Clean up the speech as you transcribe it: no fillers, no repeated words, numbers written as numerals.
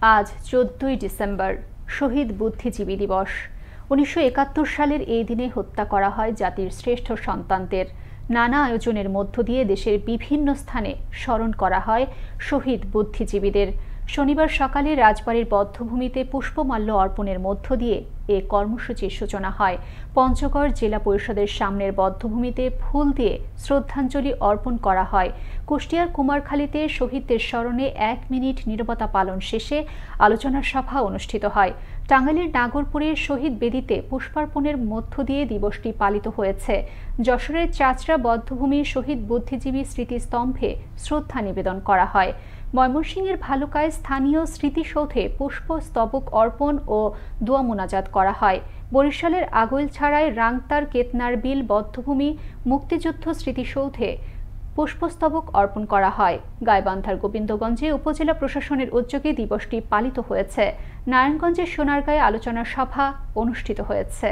আজ 14ই ডিসেম্বর শহীদ বুদ্ধিজীবী দিবস। 1971 সালের এই দিনে হত্যা করা হয় জাতির শ্রেষ্ঠ সন্তানদের। নানা আয়োজনের মধ্য দিয়ে দেশের বিভিন্ন স্থানে স্মরণ করা হয় শহীদ বুদ্ধিজীবীদের। শনিবার সকালে রাজবাড়ীর বধ্যভূমিতে পুষ্পমাল্য অর্পণের মধ্য দিয়ে এ কর্মসূচির সূচনা হয়। পঞ্চগড় জেলা পরিষদের সামনের বধ্যভূমিতে ফুল দিয়ে শ্রদ্ধাঞ্জলি অর্পণ করা হয়। কুষ্টিয়ার কুমারখালীতে শহীদদের স্মরণে 1 মিনিট নীরবতা পালন শেষে আলোচনা সভা অনুষ্ঠিত হয়। টাঙ্গাইলের নাগরপুরে শহীদ বেদিতে পুষ্পার্পণের মধ্য দিয়ে দিবসটি পালিত হয়েছে। যশোরের চাচড়া বধ্যভূমির শহীদ বুদ্ধিজীবী স্মৃতিস্তম্ভে শ্রদ্ধা নিবেদন করা হয়। ময়মনসিংহের ভালুকায় স্থানীয় স্মৃতিসৌধে পুষ্পস্তবক অর্পণ ও দোয়া মোনাজাত করা হয়। বরিশালের আগৈলছাড়ায় রাংতার কেতনার বিল বধ্যভূমি মুক্তিযুদ্ধ স্মৃতিসৌধে পুষ্পস্তবক অর্পণ করা হয়। গাইবান্ধার গোবিন্দগঞ্জে উপজেলা প্রশাসনের উদ্যোগে দিবসটি পালিত হয়েছে। নারায়ণগঞ্জের সোনারগাঁয়ে আলোচনা সভা অনুষ্ঠিত হয়েছে।